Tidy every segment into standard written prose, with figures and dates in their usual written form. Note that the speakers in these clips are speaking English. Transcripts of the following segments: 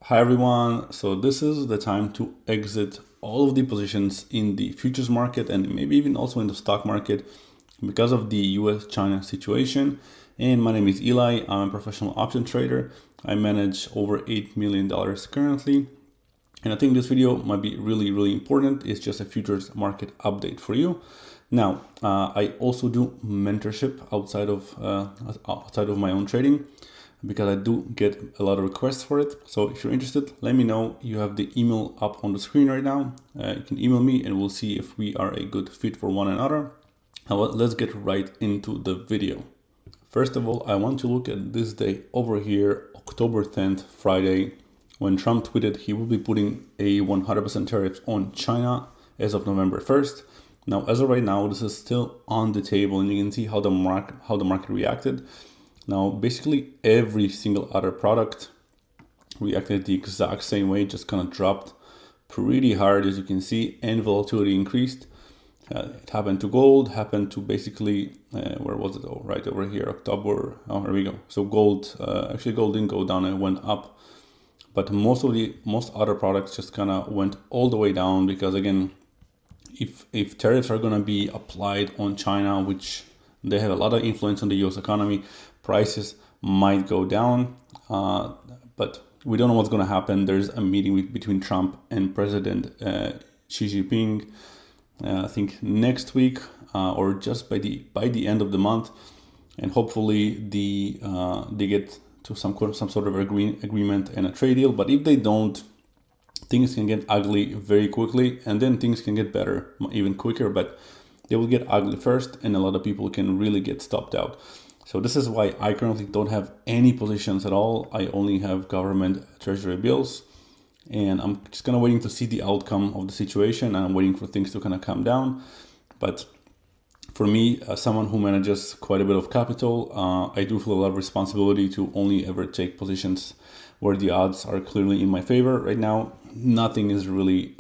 Hi everyone, so this is the time to exit all of the positions in the futures market and maybe even also in the stock market because of the US-China situation. And my name is Eli, I'm a professional option trader. I manage over $8 million currently. And I think this video might be really important. It's just a futures market update for you. Now, I also do mentorship outside of my own trading, because I do get a lot of requests for it. So if you're interested, let me know. You have the email up on the screen right now. You can email me and we'll see if we are a good fit for one another. Now let's get right into the video. First of all, I want to look at this day over here, October 10th, Friday, when Trump tweeted he will be putting a 100% tariff on China as of November 1st. Now, as of right now, this is still on the table and you can see how the market reacted. Now, basically every single other product reacted the exact same way, just kind of dropped pretty hard, as you can see, and volatility increased. It happened to gold, happened to basically, where was it? Oh, right over here, October. Oh, here we go. So gold, actually gold didn't go down, it went up. But most other products just kind of went all the way down because, again, if tariffs are going to be applied on China, which they have a lot of influence on the US economy, prices might go down, but we don't know what's going to happen. There's a meeting between Trump and President Xi Jinping, I think next week or just by the end of the month, and hopefully they get to some sort of agreement and a trade deal. But if they don't, things can get ugly very quickly, and then things can get better even quicker. But they will get ugly first, and a lot of people can really get stopped out. So this is why I currently don't have any positions at all. I only have government treasury bills, and I'm just kind of waiting to see the outcome of the situation. I'm waiting for things to kind of calm down. But for me, as someone who manages quite a bit of capital, I do feel a lot of responsibility to only ever take positions where the odds are clearly in my favor. Right now, nothing is really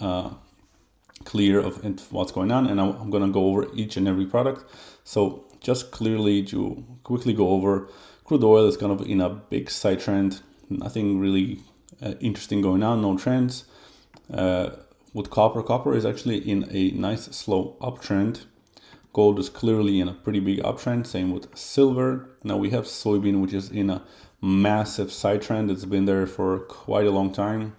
clear of what's going on, and I'm going to go over each and every product. So just quickly go over crude oil is kind of in a big side trend, nothing really interesting going on, no trends. With copper is actually in a nice slow uptrend. Gold is clearly in a pretty big uptrend, same with silver. Now we have soybean, which is in a massive side trend. It's been there for quite a long time.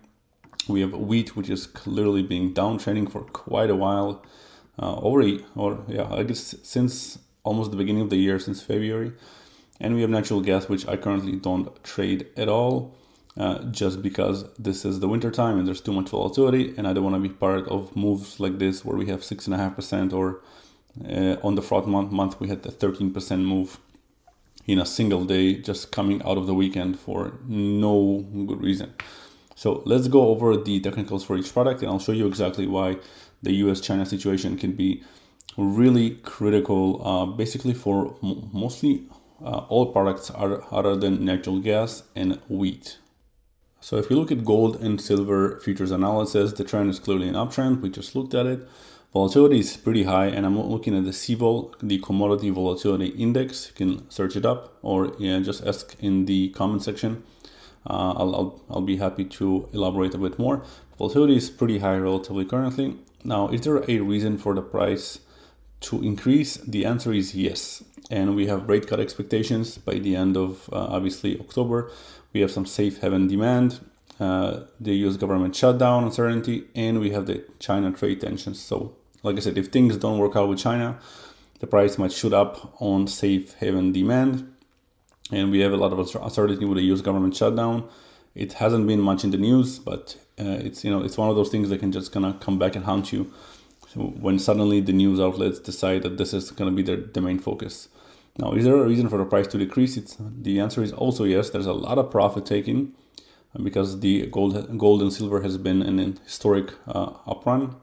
We have wheat, which is clearly being downtrending for quite a while, I guess since almost the beginning of the year, since February. And we have natural gas, which I currently don't trade at all, just because this is the winter time and there's too much volatility, and I don't want to be part of moves like this where we have 6.5%, or on the front month we had the 13% move in a single day, just coming out of the weekend for no good reason. So let's go over the technicals for each product, and I'll show you exactly why the US-China situation can be really critical, basically for mostly all products other than natural gas and wheat. So if you look at gold and silver futures analysis, the trend is clearly an uptrend. We just looked at it. Volatility is pretty high, and I'm looking at the CVOL, the Commodity Volatility Index. You can search it up, or just ask in the comment section. I'll be happy to elaborate a bit more. Volatility is pretty high relatively currently. Now, is there a reason for the price to increase? The answer is yes. And we have rate cut expectations by the end of obviously October. We have some safe haven demand, the US government shutdown uncertainty, and we have the China trade tensions. So like I said, if things don't work out with China, the price might shoot up on safe haven demand. And we have a lot of uncertainty with the US government shutdown. It hasn't been much in the news, but it's one of those things that can just kind of come back and haunt you. So when suddenly the news outlets decide that this is going to be the main focus. Now, is there a reason for the price to decrease? The answer is also yes. There's a lot of profit taking because the gold and silver has been an historic uprun.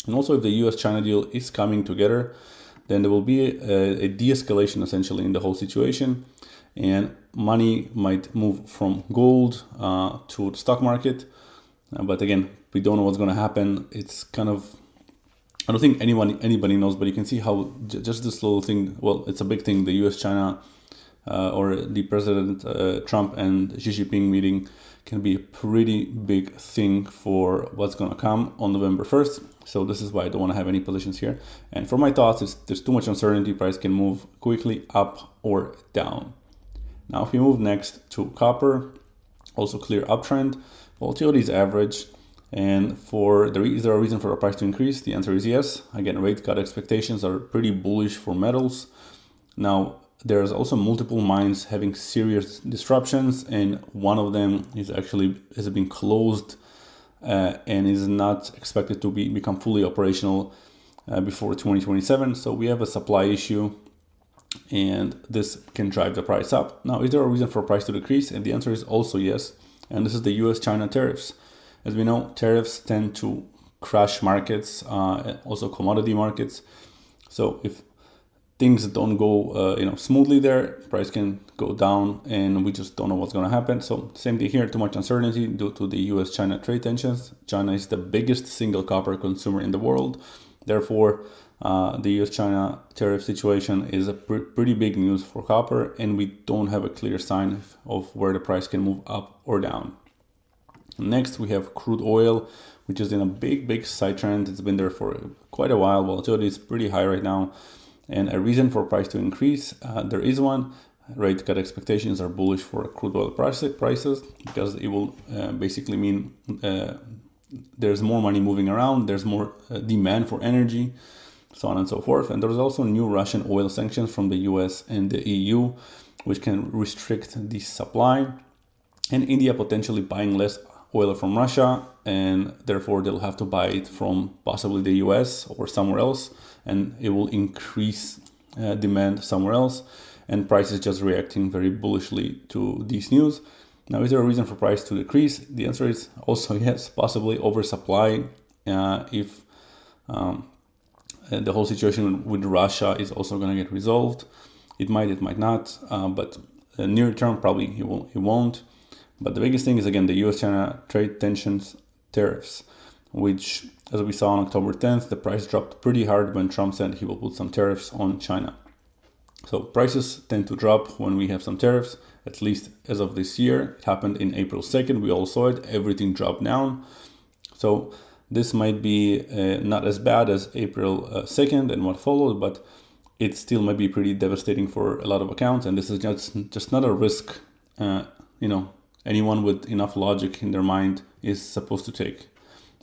And also, if the US-China deal is coming together, then there will be a de-escalation essentially in the whole situation, and money might move from gold to the stock market. But again, we don't know what's going to happen. It's kind of, I don't think anybody knows, but you can see how just this little thing, well, it's a big thing, the US-China or the President Trump and Xi Jinping meeting can be a pretty big thing for what's going to come on November 1st. So this is why I don't want to have any positions here. And for my thoughts, there's too much uncertainty. Price can move quickly up or down. Now, if we move next to copper, also clear uptrend. Volatility is average. And is there a reason for the price to increase? The answer is yes. Again, rate cut expectations are pretty bullish for metals. Now, there's also multiple mines having serious disruptions, and one of them has been closed and is not expected to become fully operational before 2027. So we have a supply issue, and this can drive the price up. Now, is there a reason for price to decrease? And the answer is also yes. And this is the US-China tariffs. As we know, tariffs tend to crash markets, also commodity markets. So if things don't go smoothly there, price can go down, and we just don't know what's going to happen. So same thing here, too much uncertainty due to the US-China trade tensions. China is the biggest single copper consumer in the world. Therefore, the US-China tariff situation is a pretty big news for copper, and we don't have a clear sign of where the price can move up or down. Next, we have crude oil, which is in a big side trend. It's been there for quite a while. Volatility is pretty high right now. And a reason for price to increase, there is one. Rate cut expectations are bullish for crude oil prices because it will basically mean there's more money moving around, there's more demand for energy, so on and so forth. And there's also new Russian oil sanctions from the US and the EU, which can restrict the supply. And India potentially buying less oil from Russia, and therefore they'll have to buy it from possibly the US or somewhere else, and it will increase demand somewhere else, and price is just reacting very bullishly to these news. Now, is there a reason for price to decrease? The answer is also yes, possibly oversupply. If the whole situation with Russia is also going to get resolved, it might not, but near term probably it won't. But the biggest thing is, again, the US-China trade tensions, tariffs, which, as we saw on October 10th, the price dropped pretty hard when Trump said he will put some tariffs on China. So prices tend to drop when we have some tariffs, at least as of this year. It happened in April 2nd. We all saw it. Everything dropped down. So this might be not as bad as April 2nd and what followed, but it still might be pretty devastating for a lot of accounts. And this is just not a risk, anyone with enough logic in their mind is supposed to take.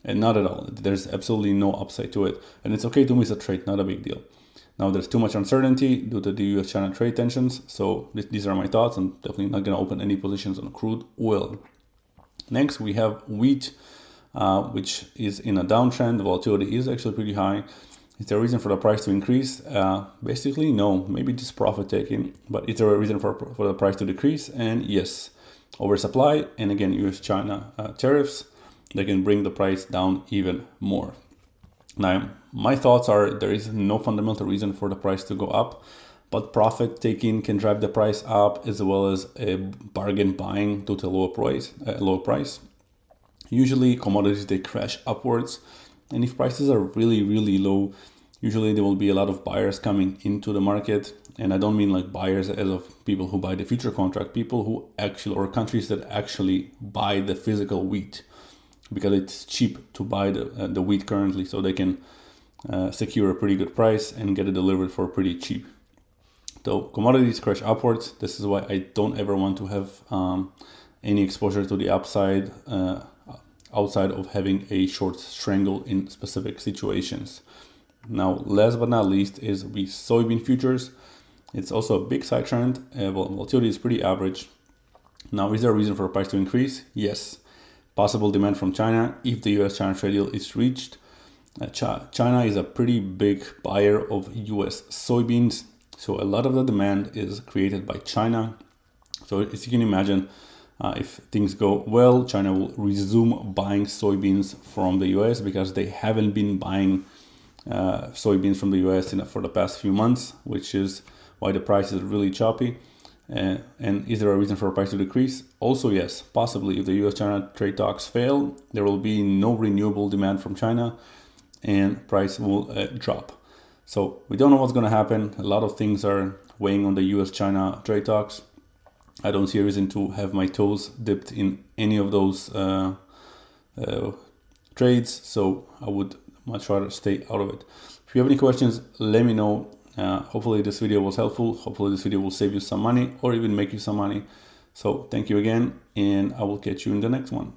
And not at all. There's absolutely no upside to it. And it's okay to miss a trade, not a big deal. Now, there's too much uncertainty due to the US-China trade tensions. So these are my thoughts. I'm definitely not going to open any positions on crude oil. Next, we have wheat, which is in a downtrend. The volatility is actually pretty high. Is there a reason for the price to increase? Basically, no. Maybe just profit taking. But is there a reason for the price to decrease? And yes. Oversupply, and again, US-China tariffs, they can bring the price down even more. Now, my thoughts are there is no fundamental reason for the price to go up, but profit taking can drive the price up, as well as a bargain buying due to low price. Usually, commodities, they crash upwards, and if prices are really low, usually there will be a lot of buyers coming into the market. And I don't mean like buyers as of people who buy the future contract, people who actually, or countries that actually buy the physical wheat, because it's cheap to buy the wheat currently, so they can secure a pretty good price and get it delivered for pretty cheap. So commodities crash upwards. This is why I don't ever want to have any exposure to the upside outside of having a short strangle in specific situations. Now, last but not least is the soybean futures. It's also a big side trend. Volatility is pretty average. Now, is there a reason for the price to increase? Yes. Possible demand from China if the US-China trade deal is reached. China is a pretty big buyer of US soybeans. So a lot of the demand is created by China. So as you can imagine, if things go well, China will resume buying soybeans from the US because they haven't been buying soybeans from the US for the past few months, which is why the price is really choppy. And is there a reason for a price to decrease? Also, yes, possibly. If the US-China trade talks fail, there will be no renewable demand from China and price will drop. So we don't know what's going to happen. A lot of things are weighing on the US-China trade talks. I don't see a reason to have my toes dipped in any of those trades, so I would much rather stay out of it. If you have any questions, let me know. Hopefully this video was helpful. Hopefully this video will save you some money or even make you some money. So thank you again, and I will catch you in the next one.